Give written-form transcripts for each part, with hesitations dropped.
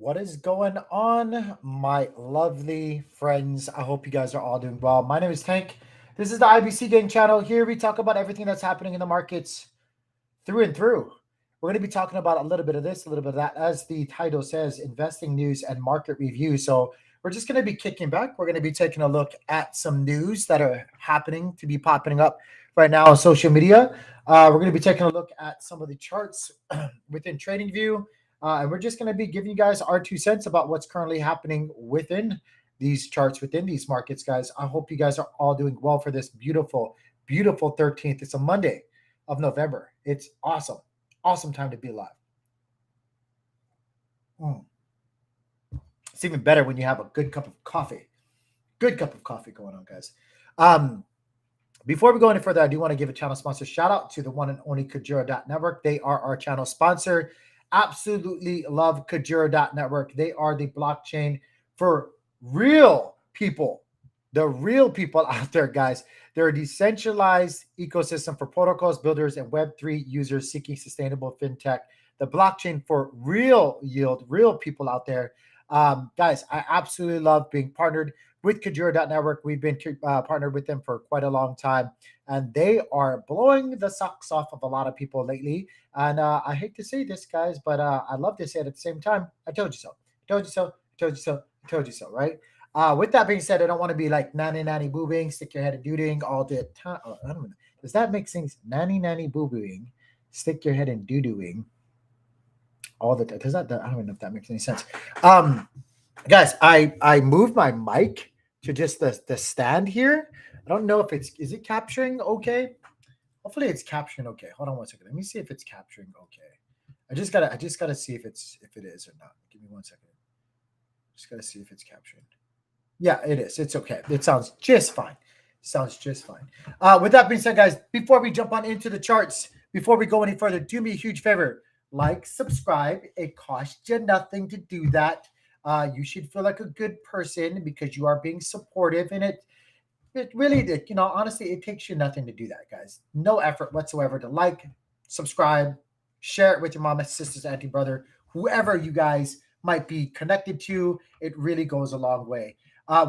What is going on, my lovely friends? I hope you guys are all doing well. My name is Tank. This is the IBC Gang channel. Here we talk about everything that's happening in the markets through and through. We're going to be talking about a little bit of this, a little bit of that, as the title says, investing news and market review. So we're just going to be kicking back. We're going to be taking a look at some news that are happening to be popping up right now on social media. We're going to be taking a look at some of the charts within TradingView. And we're just going to be giving you guys our 2 cents about what's currently happening within these charts, within these markets, guys. I hope you guys are all doing well for this beautiful, beautiful 13th. It's a Monday of November. It's awesome. Awesome time to be alive. Mm. It's even better when you have a good cup of coffee. Good cup of coffee going on, guys. Um, Before we go any further, I do want to give a channel sponsor shout out to the one and only Kujira.network. They are our channel sponsor. Absolutely love Kujira.network. They are the blockchain for real people, the real people out there, guys. They're a decentralized ecosystem for protocols, builders, and Web3 users seeking sustainable fintech. The blockchain for real yield, real people out there. Guys, I absolutely love being partnered with Kajura.network. We've been partnered with them for quite a long time, and they are blowing the socks off of a lot of people lately. And I hate to say this, guys, but I love to say it at the same time. I told you so. I told you so. I told you so. I told you so, right? With that being said, I don't want to be like nanny nanny boo booing, stick your head in doo-dooing all the time. I don't know. Does that make sense? Nanny nanny boo booing, stick your head in doo-dooing all the time. Does that? I don't even know if that makes any sense. Um, Guys, I moved my mic to just the stand here. I don't know if it's is it capturing okay. Hopefully it's capturing okay. Hold on 1 second. Let me see if it's capturing okay. I just gotta see if it is or not. Give me 1 second. Just gotta see if it's capturing. Yeah, it is. It's okay. It sounds just fine. Sounds just fine. With that being said, guys, before we jump on into the charts, before we go any further, do me a huge favor. Like, subscribe. It costs you nothing to do that. You should feel like a good person because you are being supportive in it. It really did. Honestly, it takes you nothing to do that, guys. No effort whatsoever to like, subscribe, share it with your mama, sisters, auntie, brother, whoever you guys might be connected to. It really goes a long way.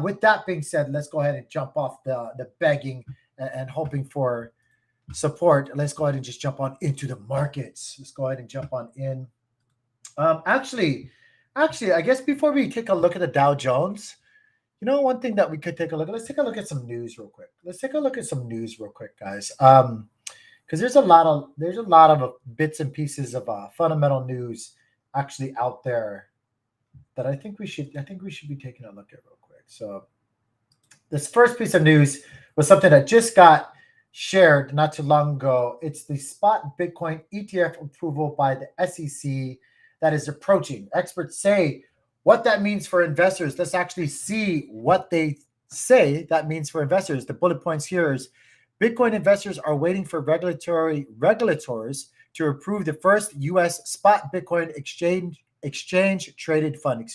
With that being said, let's go ahead and jump off the begging and hoping for support. Let's go ahead and just jump on into the markets. Let's go ahead and jump on in. Actually, I guess before we take a look at the Dow Jones, one thing that we could take a look at. Let's take a look at some news real quick. Let's take a look at some news real quick, guys. Because there's a lot of bits and pieces of fundamental news actually out there that I think we should be taking a look at real quick. So this first piece of news was something that just got shared not too long ago. It's the spot Bitcoin ETF approval by the SEC that is approaching. Experts say what that means for investors. Let's actually see what they say that means for investors. The bullet points here is Bitcoin investors are waiting for regulators to approve the first U.S. spot Bitcoin exchange traded fund,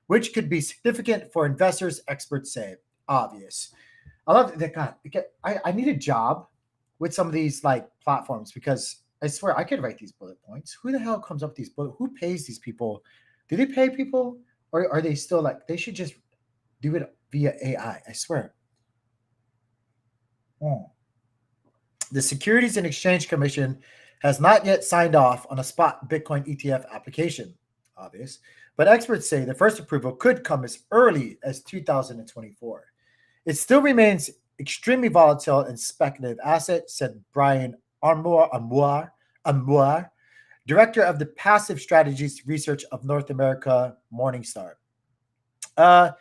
which could be significant for investors, experts say. Obvious. I love that. God, I need a job with some of these like platforms because I swear I could write these bullet points. Who the hell comes up with these bullet? Who pays these people? Do they pay people, or are they still like they should just do it via AI? I swear. Oh. The Securities and Exchange Commission has not yet signed off on a spot Bitcoin ETF application. Obvious, but experts say the first approval could come as early as 2024. It still remains extremely volatile and speculative asset, said Brian Amour, director of the Passive Strategies Research of North America, Morningstar. Uh,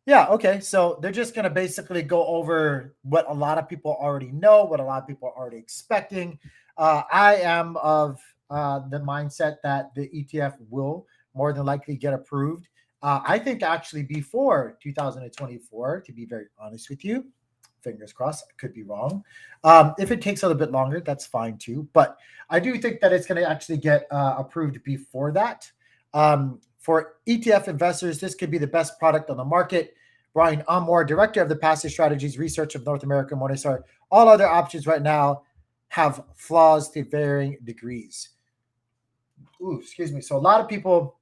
yeah, okay. So they're just going to basically go over what a lot of people already know, what a lot of people are already expecting. I am of the mindset that the ETF will more than likely get approved. I think actually before 2024, to be very honest with you, fingers crossed, I could be wrong. If it takes a little bit longer, that's fine too. But I do think that it's going to actually get approved before that. For ETF investors, this could be the best product on the market. Brian Amor, director of the Passive Strategies Research of North America, Morningstar. All other options right now have flaws to varying degrees. Ooh, excuse me. So a lot of people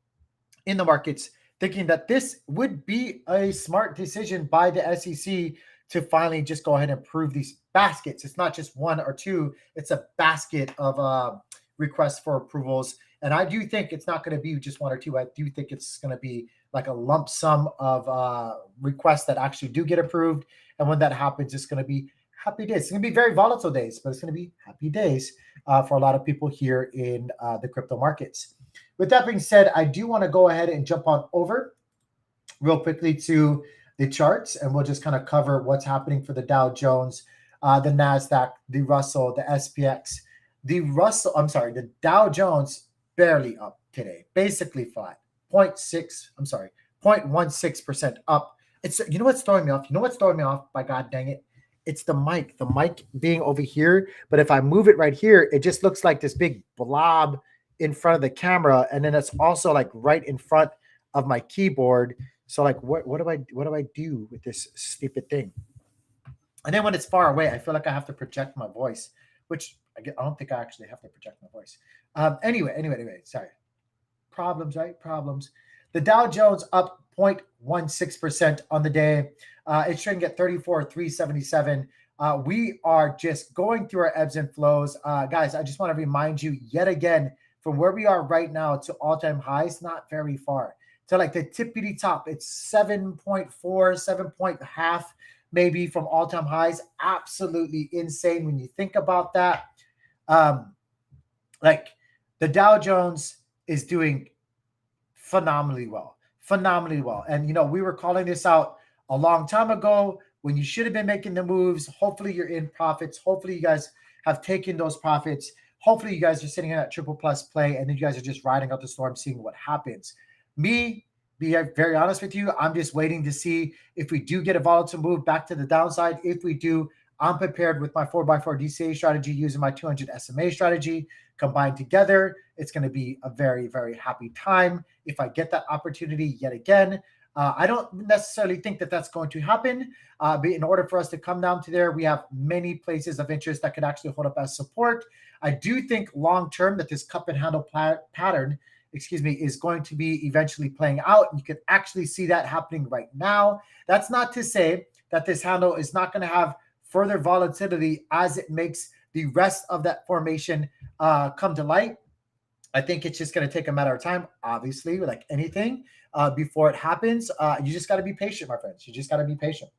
in the markets, thinking that this would be a smart decision by the SEC to finally just go ahead and approve these baskets. It's not just one or two, it's a basket of requests for approvals. And I do think it's not going to be just one or two. I do think it's going to be like a lump sum of requests that actually do get approved. And when that happens, it's going to be happy days. It's going to be very volatile days, but it's going to be happy days for a lot of people here in the crypto markets. With that being said, I do want to go ahead and jump on over real quickly to the charts, and we'll just kind of cover what's happening for the Dow Jones, the NASDAQ, the Russell, the SPX. The Dow Jones barely up today, basically flat, 0.16% up. It's, you know what's throwing me off? You know what's throwing me off? By God dang it. It's the mic being over here. But if I move it right here, it just looks like this big blob in front of the camera. And then it's also like right in front of my keyboard. So like, what do I do with this stupid thing? And then when it's far away, I feel like I have to project my voice, which I don't think I actually have to project my voice. Anyway, sorry. Problems, right? Problems. The Dow Jones up 0.16% on the day. It's trading at 34,377. We are just going through our ebbs and flows. Guys, I just want to remind you yet again, from where we are right now to all-time highs, not very far. To like the tippity top, it's 7.5 maybe from all-time highs. Absolutely insane when you think about that. Like the Dow Jones is doing phenomenally well. And, you know, we were calling this out a long time ago when you should have been making the moves. Hopefully you're in profits. Hopefully you guys have taken those profits. Hopefully you guys are sitting in that triple plus play and then you guys are just riding out the storm, seeing what happens. Me, be very honest with you, I'm just waiting to see if we do get a volatile move back to the downside. If we do, I'm prepared with my 4x4 DCA strategy using my 200 SMA strategy combined together. It's going to be a very, very happy time if I get that opportunity yet again. I don't necessarily think that that's going to happen. But in order for us to come down to there, we have many places of interest that could actually hold up as support. I do think long-term that this cup and handle pattern, is going to be eventually playing out. You can actually see that happening right now. That's not to say that this handle is not going to have further volatility as it makes the rest of that formation come to light. I think it's just going to take a matter of time, obviously, like anything, before it happens. You just got to be patient, my friends. You just got to be patient.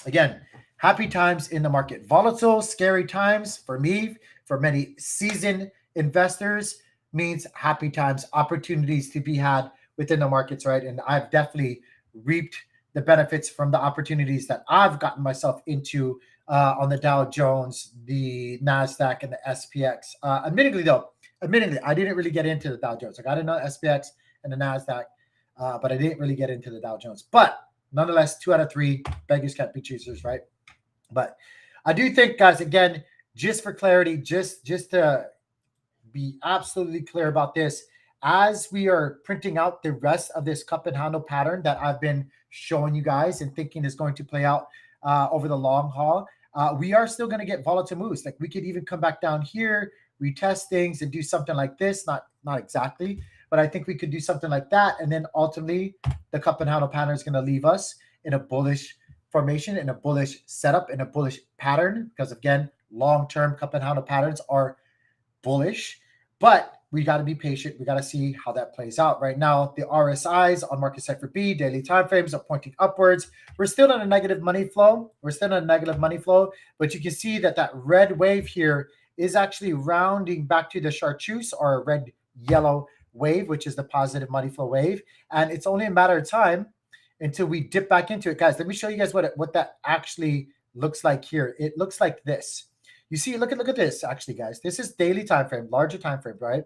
Again, happy times in the market. Volatile, scary times for me, for many seasoned investors, means happy times, opportunities to be had within the markets, right? And I've definitely reaped the benefits from the opportunities that I've gotten myself into on the Dow Jones, the NASDAQ, and the SPX. Admittedly, I didn't really get into the Dow Jones. I got into the SPX and the NASDAQ, but I didn't really get into the Dow Jones. But nonetheless, 2 out of 3, beggars can't be choosers, right? But I do think, guys, again, just for clarity, just to be absolutely clear about this, as we are printing out the rest of this cup and handle pattern that I've been showing you guys and thinking is going to play out over the long haul, we are still going to get volatile moves. Like we could even come back down here, retest things, and do something like this. Not exactly, but I think we could do something like that. And then ultimately, the cup and handle pattern is going to leave us in a bullish formation, in a bullish setup, in a bullish pattern. Because again, long-term cup and handle patterns are bullish, but we got to be patient. We got to see how that plays out. Right now, the RSIs on Market Cipher B, daily timeframes are pointing upwards. We're still in a negative money flow. But you can see that that red wave here is actually rounding back to the chartreuse, or a red-yellow wave, which is the positive money flow wave. And it's only a matter of time until we dip back into it. Guys, let me show you guys what that actually looks like here. It looks like this. You see, look at this, actually, guys. This is daily time frame, larger time frame, right?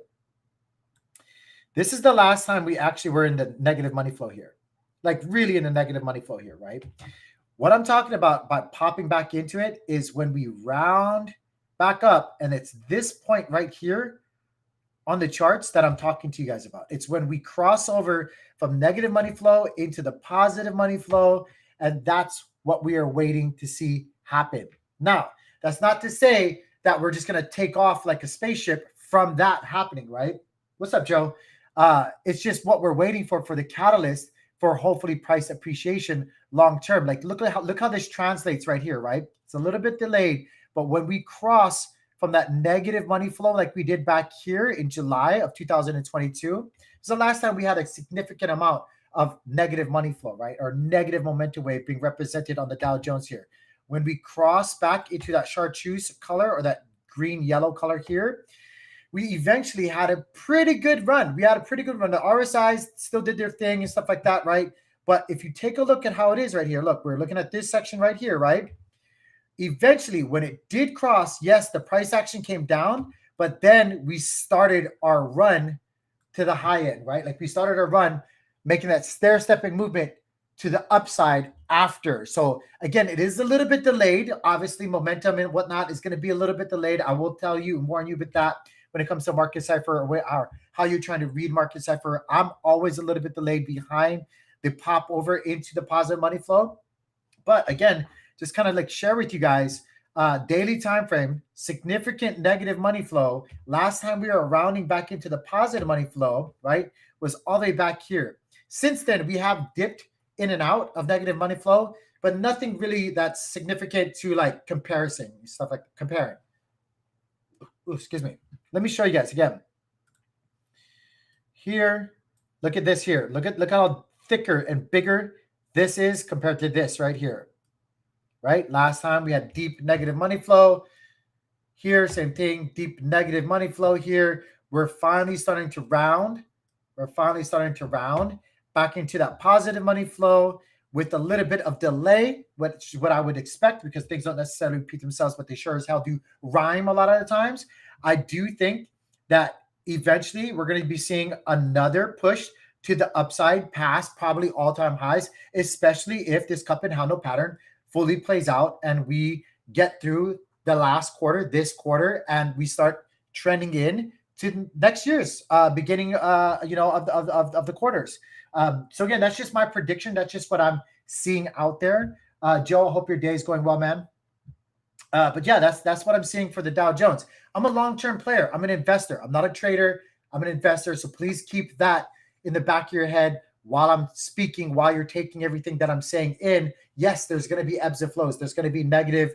This is the last time we actually were in the negative money flow here, like really in the negative money flow here, right? What I'm talking about by popping back into it is when we round back up, and it's this point right here on the charts that I'm talking to you guys about. It's when we cross over from negative money flow into the positive money flow, and that's what we are waiting to see happen. Now, that's not to say that we're just going to take off like a spaceship from that happening, right? What's up, Joe? It's just what we're waiting for the catalyst for hopefully price appreciation long term. Like look how this translates right here, right? It's a little bit delayed, but when we cross from that negative money flow like we did back here in July of 2022, it's the last time we had a significant amount of negative money flow, right? Or negative momentum wave being represented on the Dow Jones here. When we cross back into that chartreuse color or that green yellow color here, we eventually had a pretty good run. We had a pretty good run. The RSIs still did their thing and stuff like that, right? But if you take a look at how it is right here, look, we're looking at this section right here, right? Eventually, when it did cross, yes, the price action came down, but then we started our run to the high end, right? Like we started our run making that stair-stepping movement to the upside after. So again, it is a little bit delayed. Obviously, momentum and whatnot is going to be a little bit delayed. I will tell you and warn you about that when it comes to Market Cipher or how you're trying to read Market Cipher. I'm always a little bit delayed behind the pop over into the positive money flow. But again, just kind of like share with you guys, daily time frame, significant negative money flow. Last time we were rounding back into the positive money flow, right, was all the way back here. Since then, we have dipped in and out of negative money flow, but nothing really that's significant to like comparison, stuff like comparing. Ooh, excuse me. Let me show you guys again. Here, look at this here. Look how thicker and bigger this is compared to this right here. Right? Last time we had deep negative money flow. Here, same thing, deep negative money flow here. We're finally starting to round. We're finally starting to round back into that positive money flow with a little bit of delay, which is what I would expect because things don't necessarily repeat themselves, but they sure as hell do rhyme a lot of the times. I do think that eventually we're going to be seeing another push to the upside past probably all-time highs, especially if this cup and handle pattern fully plays out and we get through the last quarter, this quarter, and we start trending in to next year's beginning, of the quarters. So again, that's just my prediction. That's just what I'm seeing out there. Joe, I hope your day is going well, man. But yeah, that's what I'm seeing for the Dow Jones. I'm a long-term player. I'm an investor. I'm not a trader. I'm an investor. So please keep that in the back of your head while I'm speaking, while you're taking everything that I'm saying in. Yes, there's going to be ebbs and flows. There's going to be negative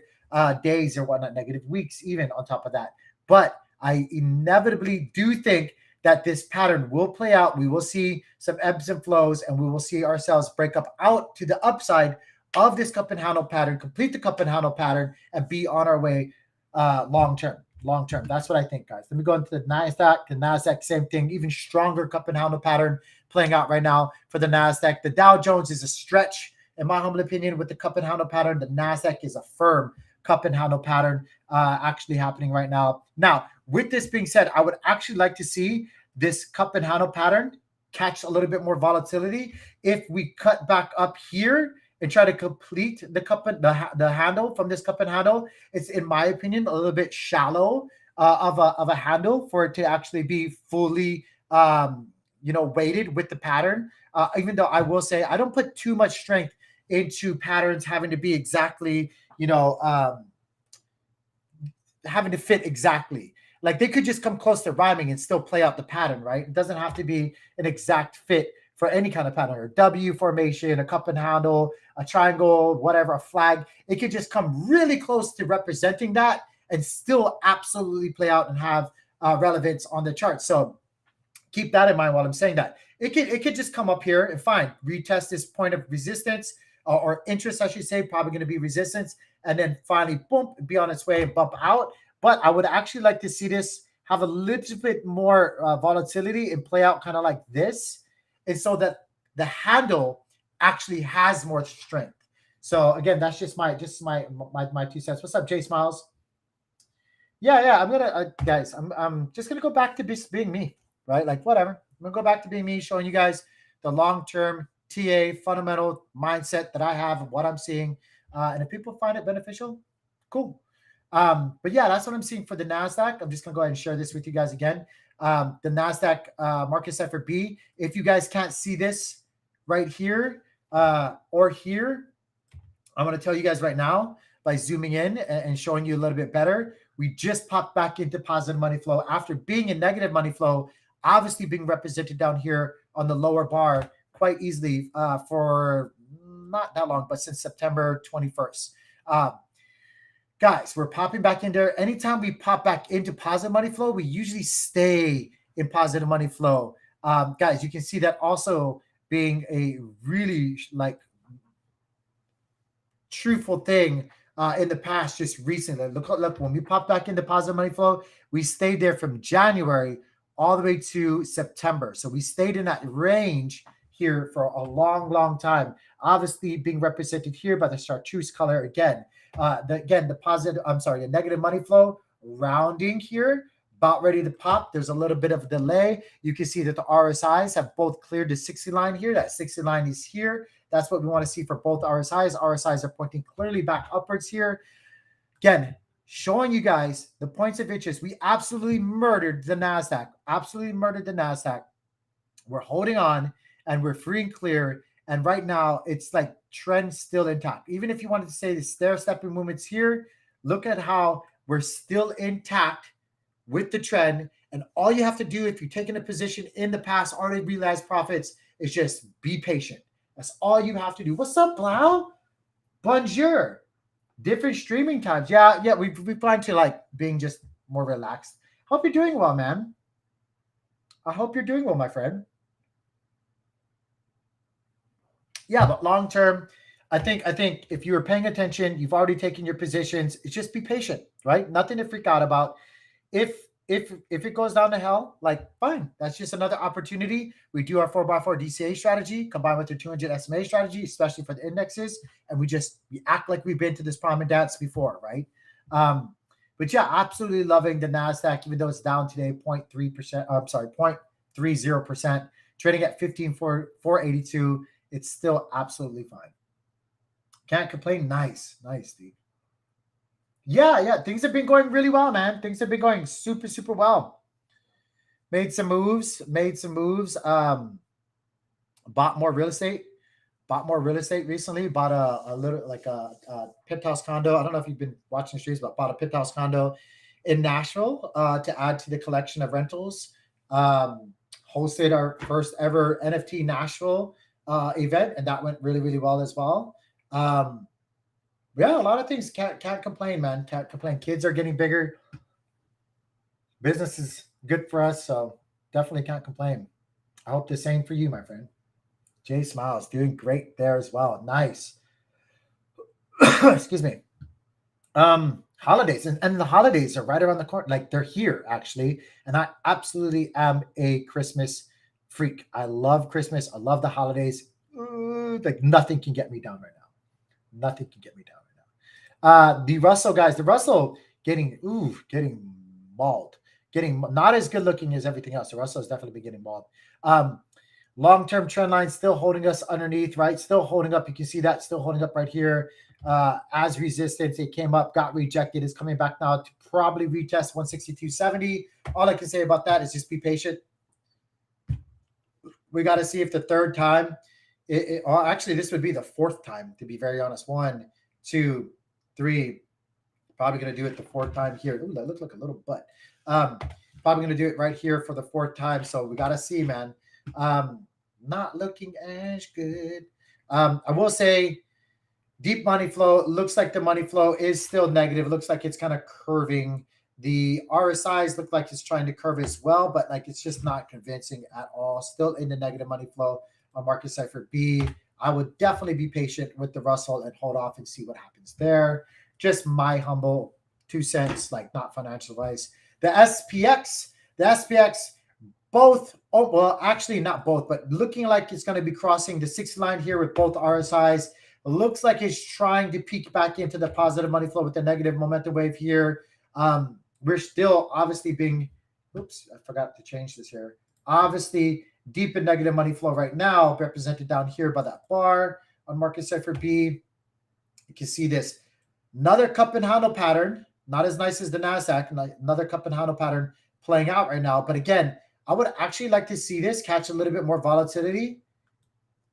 days or whatnot, negative weeks even on top of that. But I inevitably do think that this pattern will play out. We will see some ebbs and flows, and we will see ourselves break up out to the upside of this cup and handle pattern, complete the cup and handle pattern, and be on our way long term. Long term. That's what I think, guys. Let me go into the NASDAQ. The NASDAQ, same thing, even stronger cup and handle pattern playing out right now for the NASDAQ. The Dow Jones is a stretch, in my humble opinion, with the cup and handle pattern. The NASDAQ is a firm cup and handle pattern actually happening right now. Now, with this being said, I would actually like to see this cup and handle pattern catch a little bit more volatility. If we cut back up here and try to complete the cup and the handle from this cup and handle, it's, in my opinion, a little bit shallow of a handle for it to actually be fully weighted with the pattern. Even though I will say I don't put too much strength into patterns having to be exactly, having to fit exactly. Like they could just come close to rhyming and still play out the pattern, right? It doesn't have to be an exact fit for any kind of pattern, or W formation, a cup and handle, a triangle, whatever, a flag. It could just come really close to representing that and still absolutely play out and have relevance on the chart. So keep that in mind while I'm saying that. It could just come up here and fine, retest this point of resistance or interest, I should say, probably going to be resistance, and then finally, boom, be on its way and bump out. But I would actually like to see this have a little bit more volatility and play out kind of like this, and so that the handle actually has more strength. So again, that's just my 2 cents. What's up, Jay Smiles? Yeah. I'm gonna guys. I'm just gonna go back to being me, right? Like whatever. I'm gonna go back to being me, showing you guys the long-term TA fundamental mindset that I have and what I'm seeing. And if people find it beneficial, cool. But yeah, that's what I'm seeing for the NASDAQ. I'm just going to go ahead and share this with you guys again. The NASDAQ Market Cipher B. If you guys can't see this right here or here, I'm going to tell you guys right now by zooming in and showing you a little bit better. We just popped back into positive money flow after being in negative money flow, obviously being represented down here on the lower bar quite easily for not that long, but since September 21st. Guys, we're popping back in there. Anytime we pop back into positive money flow, we usually stay in positive money flow. Guys, you can see that also being a really like truthful thing in the past, just recently. Look, when we popped back into positive money flow, we stayed there from January all the way to September. So we stayed in that range here for a long, long time. Obviously being represented here by the chartreuse color again. The negative money flow rounding here, about ready to pop. There's a little bit of a delay. You can see that the RSIs have both cleared the 60 line here. That 60 line is here. That's what we want to see for both RSIs. RSIs are pointing clearly back upwards here. Again, showing you guys the points of interest. We absolutely murdered the NASDAQ. Absolutely murdered the NASDAQ. We're holding on and we're free and clear. And right now, it's like trend still intact. Even if you wanted to say the stair-stepping movements here, look at how we're still intact with the trend. And all you have to do if you're taking a position in the past, already realized profits, is just be patient. That's all you have to do. What's up, Blau? Bonjour. Different streaming times. Yeah, we find to like being just more relaxed. Hope you're doing well, man. I hope you're doing well, my friend. Yeah, but long term, I think if you were paying attention, you've already taken your positions. It's just be patient, right? Nothing to freak out about. If it goes down to hell, like fine, that's just another opportunity. We do our 4x4 DCA strategy combined with the 200 SMA strategy, especially for the indexes, and we act like we've been to this prom and dance before, right? But yeah, absolutely loving the Nasdaq, even though it's down today 0.3%. I'm sorry, 0.30%, trading at 15,482. It's still absolutely fine. Can't complain. Nice, dude. Yeah. Things have been going really well, man. Things have been going super, super well. Made some moves. Bought more real estate. Recently. Bought a little like a penthouse condo. I don't know if you've been watching streams, but bought a penthouse condo in Nashville to add to the collection of rentals. Hosted our first ever NFT Nashville event, and that went really, really well as well. Yeah, a lot of things. Can't complain, man. Can't complain. Kids are getting bigger. Business is good for us, so definitely can't complain. I hope the same for you, my friend. Jay Smiles doing great there as well. Nice. Excuse me. Holidays and the holidays are right around the corner. Like they're here actually, and I absolutely am a Christmas freak. I love Christmas. I love the holidays. Like nothing can get me down right now. Nothing can get me down right now. The Russell guys, getting mauled. Getting not as good looking as everything else. The Russell has definitely been getting mauled. Long-term trend line still holding us underneath, right? Still holding up. You can see that still holding up right here. As resistance, it came up, got rejected. It's coming back now to probably retest 162.70. All I can say about that is just be patient. We got to see if the third time, actually, this would be the fourth time, to be very honest. 1, 2, 3. Probably going to do it the fourth time here. Ooh, that looks like a little butt. Probably going to do it right here for the fourth time. So we got to see, man. Not looking as good. I will say deep money flow. Looks like the money flow is still negative. Looks like it's kind of curving. The RSIs look like it's trying to curve as well, but like it's just not convincing at all. Still in the negative money flow on market cipher B. I would definitely be patient with the Russell and hold off and see what happens there. Just my humble 2 cents, like not financial advice. The SPX, both, actually not both, but looking like it's going to be crossing the 60 line here with both RSIs. It looks like it's trying to peek back into the positive money flow with the negative momentum wave here. We're still obviously being, oops, I forgot to change this here. Obviously deep in negative money flow right now, represented down here by that bar on market cipher B. You can see this. Another cup and handle pattern, not as nice as the NASDAQ, another cup and handle pattern playing out right now. But again, I would actually like to see this catch a little bit more volatility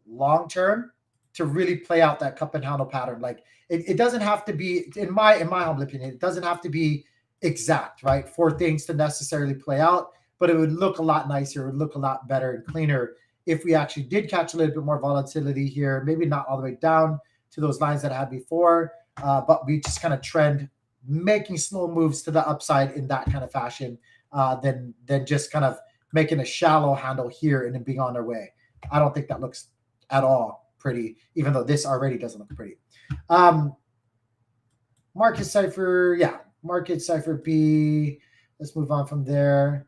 long term to really play out that cup and handle pattern. Like it doesn't have to be, in my humble opinion, it doesn't have to be exact, right? For things to necessarily play out, but it would look a lot nicer, it would look a lot better and cleaner if we actually did catch a little bit more volatility here, maybe not all the way down to those lines that I had before, but we just kind of trend making slow moves to the upside in that kind of fashion, than just kind of making a shallow handle here and then being on their way. I don't think that looks at all pretty, even though this already doesn't look pretty. Market cipher, yeah, market cipher B. Let's move on from there.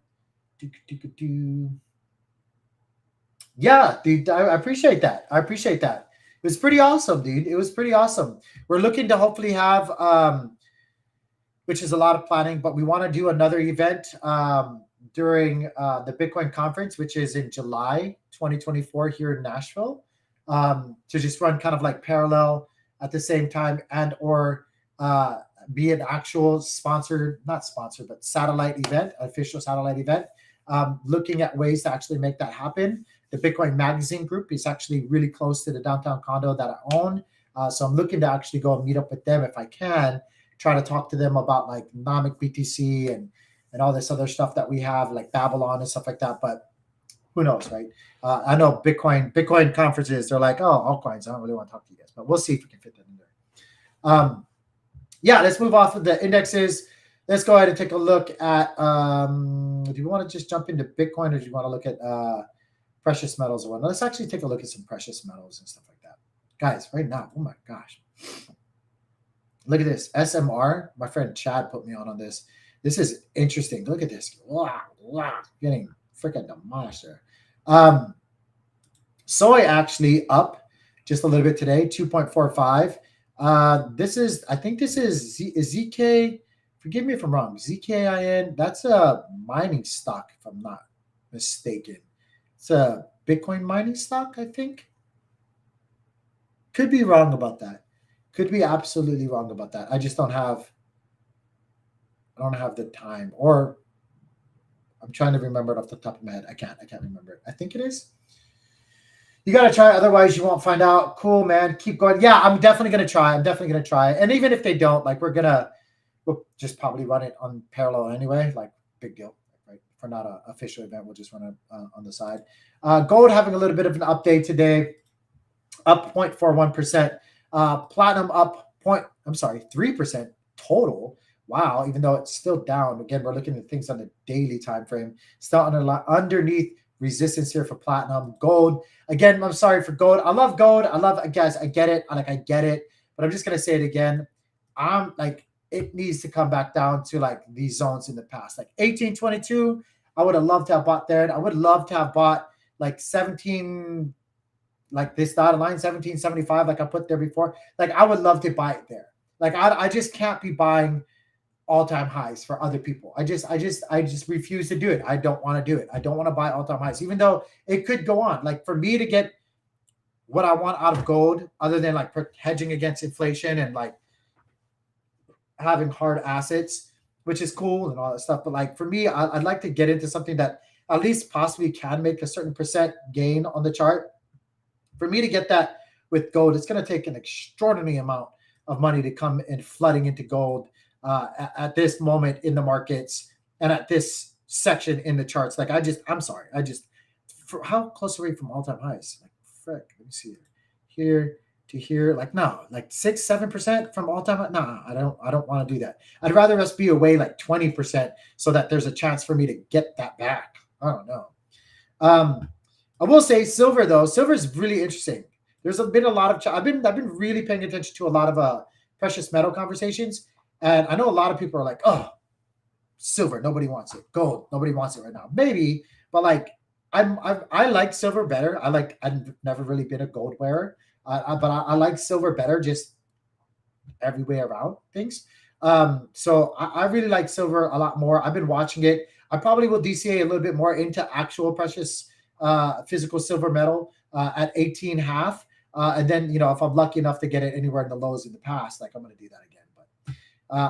Yeah, dude, I appreciate that. I appreciate that. It was pretty awesome, dude. It was pretty awesome. We're looking to hopefully have, which is a lot of planning, but we want to do another event during the Bitcoin conference, which is in July 2024 here in Nashville, to just run kind of like parallel at the same time, and or be an actual sponsored, not sponsored, but satellite event, official satellite event, looking at ways to actually make that happen. The Bitcoin Magazine group is actually really close to the downtown condo that I own. So I'm looking to actually go and meet up with them if I can, try to talk to them about like Nomic BTC and all this other stuff that we have, like Babylon and stuff like that. But who knows, right? I know Bitcoin conferences, they're like, oh, altcoins, I don't really want to talk to you guys, but we'll see if we can fit that in there. Yeah, let's move off of the indexes. Let's go ahead and take a look at, do you want to just jump into Bitcoin, or do you want to look at precious metals or whatnot? Let's actually take a look at some precious metals and stuff like that. Guys, right now, oh my gosh. Look at this, SMR. My friend Chad put me on this. This is interesting. Look at this. Wow, getting freaking demolished there. Soy actually up just a little bit today, 2.45. I think this is ZK. Forgive me if I'm wrong. ZKIN. That's a mining stock, if I'm not mistaken. It's a Bitcoin mining stock, I think. Could be wrong about that. Could be absolutely wrong about that. I just don't have the time, or I'm trying to remember it off the top of my head. I can't remember it. I think it is. You got to try, otherwise you won't find out. Cool, man. Keep going. Yeah, I'm definitely going to try. And even if they don't, like, we'll just probably run it on parallel anyway. Like, big deal, right? For not an official event, we'll just run it on the side. Gold having a little bit of an update today, up 0.41%. Platinum up 3% total. Wow, even though it's still down. Again, we're looking at things on the daily time frame. Still underneath resistance here for platinum. Gold, again, I'm sorry for gold. I love gold. Guys, I get it. I get it. But I'm just going to say it again. I'm like, it needs to come back down to like these zones in the past. Like 1822, I would have loved to have bought there. I would love to have bought like 17, like this dotted line, 1775, like I put there before. Like, I would love to buy it there. Like, I just can't be buying all-time highs for other people. I just refuse to do it. I don't want to do it. I don't want to buy all-time highs, even though it could go on. Like, for me to get what I want out of gold, other than like hedging against inflation and like having hard assets, which is cool and all that stuff. But like, for me, I'd like to get into something that at least possibly can make a certain percent gain on the chart. For me to get that with gold, it's going to take an extraordinary amount of money to come in flooding into gold at this moment in the markets and at this section in the charts. Like, I'm sorry. For how close are we from all-time highs? Like, frick, let me see here to here. Like, no, like 6-7% from all-time. No, I don't want to do that. I'd rather us be away like 20% so that there's a chance for me to get that back. I don't know. I will say silver, though. Silver is really interesting. There's been a lot of I've been really paying attention to a lot of precious metal conversations, and I know a lot of people are like, "Oh, silver, nobody wants it. Gold, nobody wants it right now." Maybe, but like, I like silver better. I've never really been a gold wearer, but I like silver better, just every way around things. So I really like silver a lot more. I've been watching it. I probably will DCA a little bit more into actual precious physical silver metal at 18.5. And then, if I'm lucky enough to get it anywhere in the lows in the past, like, I'm going to do that again. But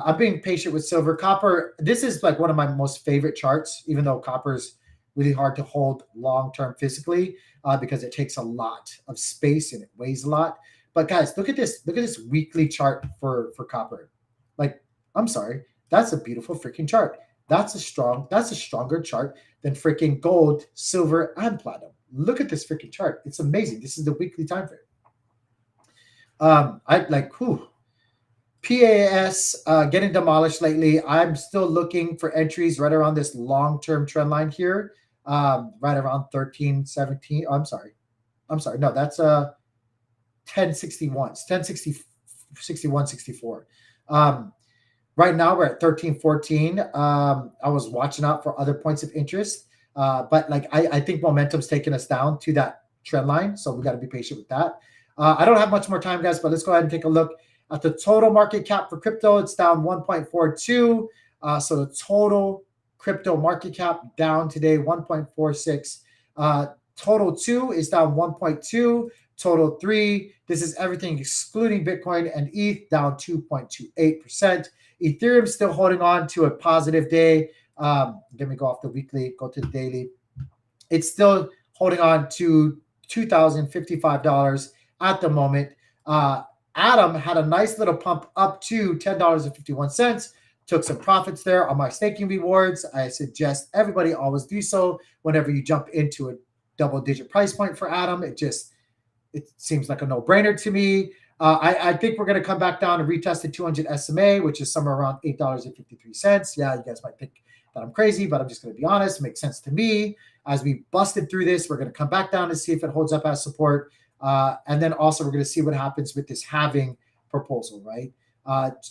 I'm being patient with silver. Copper, this is like one of my most favorite charts, even though copper is really hard to hold long-term physically because it takes a lot of space and it weighs a lot. But guys, look at this weekly chart for copper. Like, I'm sorry, That's a beautiful freaking chart. That's a stronger chart than freaking gold, silver, and platinum. Look at this freaking chart. It's amazing. This is the weekly time frame. I like PAS getting demolished lately. I'm still looking for entries right around this long-term trend line here, right around 13, 17. Oh, I'm sorry. No, that's 1061. It's 1060, 61, 64. Right now we're at 13, 14. I was watching out for other points of interest, but like I think momentum's taking us down to that trend line, so we got to be patient with that. I don't have much more time, guys, but let's go ahead and take a look at the total market cap for crypto. It's down 1.42. So the total crypto market cap down today 1.46. Total 2 is down 1.2. Total 3, this is everything excluding Bitcoin and ETH, down 2.28%. Ethereum still holding on to a positive day. Let me go off the weekly, go to the daily. It's still holding on to $2,055 at the moment. Atom had a nice little pump up to $10.51. Took some profits there on my staking rewards. I suggest everybody always do so whenever you jump into a double-digit price point for Atom. It seems like a no-brainer to me. I think we're going to come back down and retest the 200 SMA, which is somewhere around $8.53. Yeah, you guys might think that I'm crazy, but I'm just going to be honest. It makes sense to me. As we busted through this, we're going to come back down and see if it holds up as support. And then also we're going to see what happens with this halving proposal, right?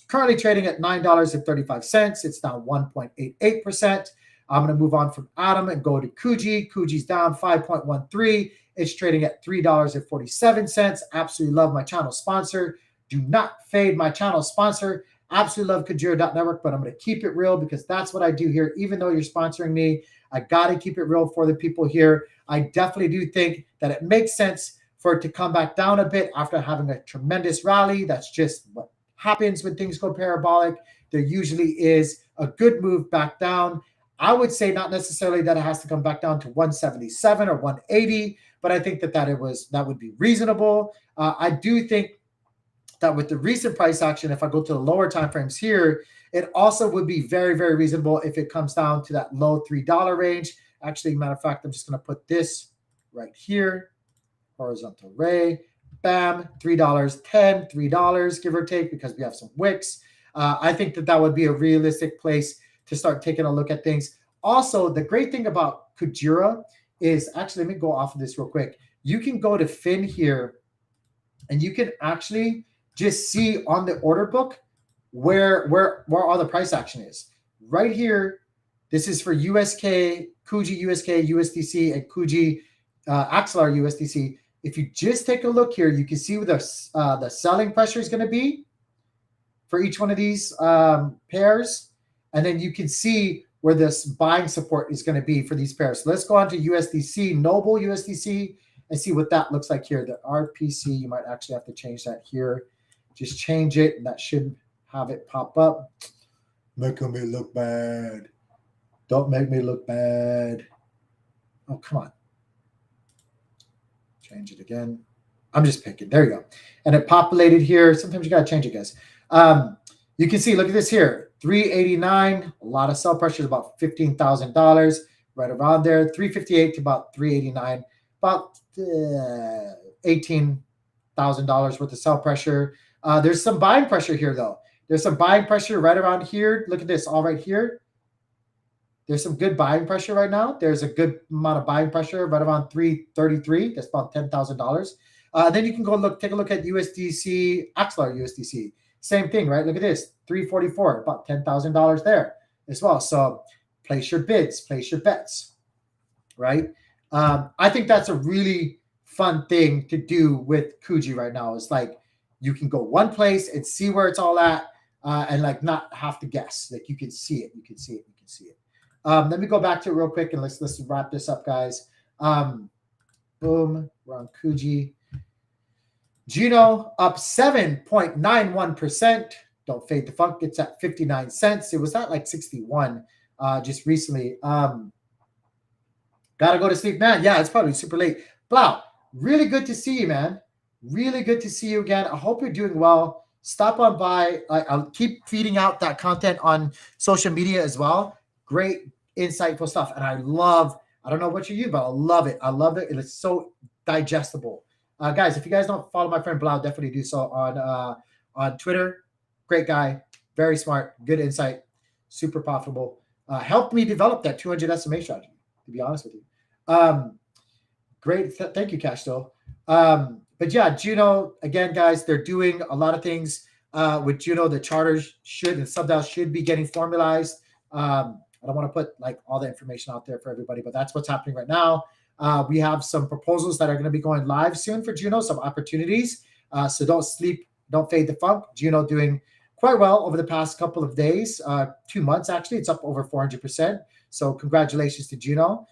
Currently trading at $9.35. It's down 1.88%. I'm going to move on from Atom and go to Kuji. Kuji's down 5.13. It's trading at $3.47. Absolutely love my channel sponsor. Do not fade my channel sponsor. Absolutely love Kujira.network, but I'm going to keep it real because that's what I do here. Even though you're sponsoring me, I got to keep it real for the people here. I definitely do think that it makes sense for it to come back down a bit after having a tremendous rally. That's just what happens when things go parabolic. There usually is a good move back down. I would say not necessarily that it has to come back down to 177 or 180, but I think that would be reasonable. I do think that with the recent price action, if I go to the lower time frames here, it also would be very, very reasonable if it comes down to that low $3 range. Actually, matter of fact, I'm just going to put this right here, horizontal ray, bam, $3.10, $3 give or take, because we have some wicks. I think that would be a realistic place to start taking a look at things. Also, the great thing about Kujira is, actually, let me go off of this real quick. You can go to Fin here, and you can actually just see on the order book where all the price action is. Right here, this is for USK, Kuji USK, USDC, and Kuji Axelar USDC. If you just take a look here, you can see where the selling pressure is going to be for each one of these pairs. And then you can see where this buying support is going to be for these pairs. So let's go on to USDC, Noble USDC, and see what that looks like here. The RPC, you might actually have to change that here. Just change it, and that should have it pop up. Making me look bad. Don't make me look bad. Oh, come on. Change it again. I'm just picking. There you go. And it populated here. Sometimes you got to change it, guys. You can see, look at this here. 389. A lot of sell pressure is about $15,000. Right around there. 358 to about 389. About $18,000 worth of sell pressure. There's some buying pressure here, though. There's some buying pressure right around here. Look at this, all right here. There's some good buying pressure right now. There's a good amount of buying pressure right around 333. That's about $10,000. Then you can go take a look at USDC, Axelar USDC. Same thing, right? Look at this, 344, about $10,000 there as well. So place your bids, place your bets, right? I think that's a really fun thing to do with Kuji right now. It's like you can go one place and see where it's all at, and like not have to guess. Like you can see it, you can see it, you can see it. Let me go back to it real quick and let's wrap this up, guys. Boom, we're on Kuji. Gino up 7.91%. Don't fade the funk. It's at 59 cents. It was at like 61 just recently. Gotta go to sleep, man. Yeah, it's probably super late. Blau, really good to see you, man. Really good to see you again. I hope you're doing well. stop on by. I'll keep feeding out that content on social media as well. Great, insightful stuff. And I don't know what you, but I love it. I love it. It's so digestible. Guys, if you guys don't follow my friend Blau, definitely do so on Twitter. Great guy, very smart, good insight, super profitable. Helped me develop that 200 SMA strategy, to be honest with you. Great. Thank you, Cashto. But yeah, Juno, again, guys, they're doing a lot of things with Juno. The charters should and subDAOs should be getting formalized. I don't want to put like all the information out there for everybody, but that's what's happening right now. We have some proposals that are going to be going live soon for Juno, some opportunities. So don't sleep, don't fade the funk. Juno doing quite well over the past couple of days, 2 months actually. It's up over 400%. So congratulations to Juno.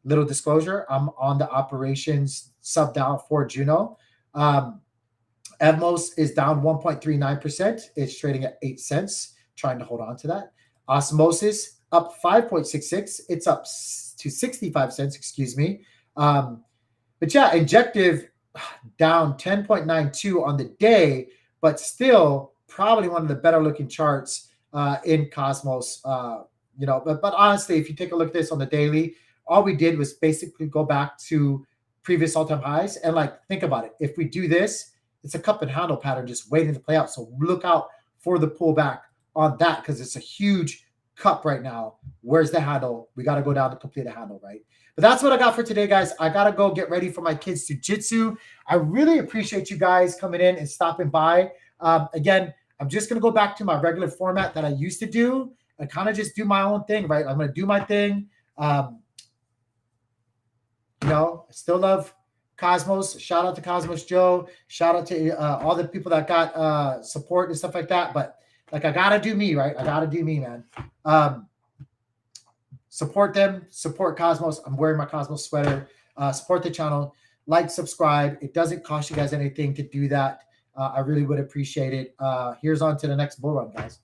Little disclosure, I'm on the operations subDAO for Juno. Evmos is down 1.39%. It's trading at 8 cents, trying to hold on to that. Osmosis up 5.66. It's up to 65 cents, excuse me. But yeah, Injective down 10.92 on the day, but still probably one of the better looking charts in Cosmos. But honestly, if you take a look at this on the daily, all we did was basically go back to previous all-time highs and like think about it. If we do this, it's a cup and handle pattern just waiting to play out. So look out for the pullback on that because it's a huge cup right now. Where's the handle? We got to go down to complete a handle, right? But that's what I got for today, guys. I got to go get ready for my kids' jiu-jitsu. I really appreciate you guys coming in and stopping by. Again, I'm just going to go back to my regular format that I used to do and kind of just do my own thing, right? I'm going to do my thing. I still love Cosmos. Shout out to Cosmos Joe. Shout out to all the people that got support and stuff like that. But like, I got to do me, right? I got to do me, man. Support them. Support Cosmos. I'm wearing my Cosmos sweater. Support the channel. Like, subscribe. It doesn't cost you guys anything to do that. I really would appreciate it. Here's on to the next bull run, guys.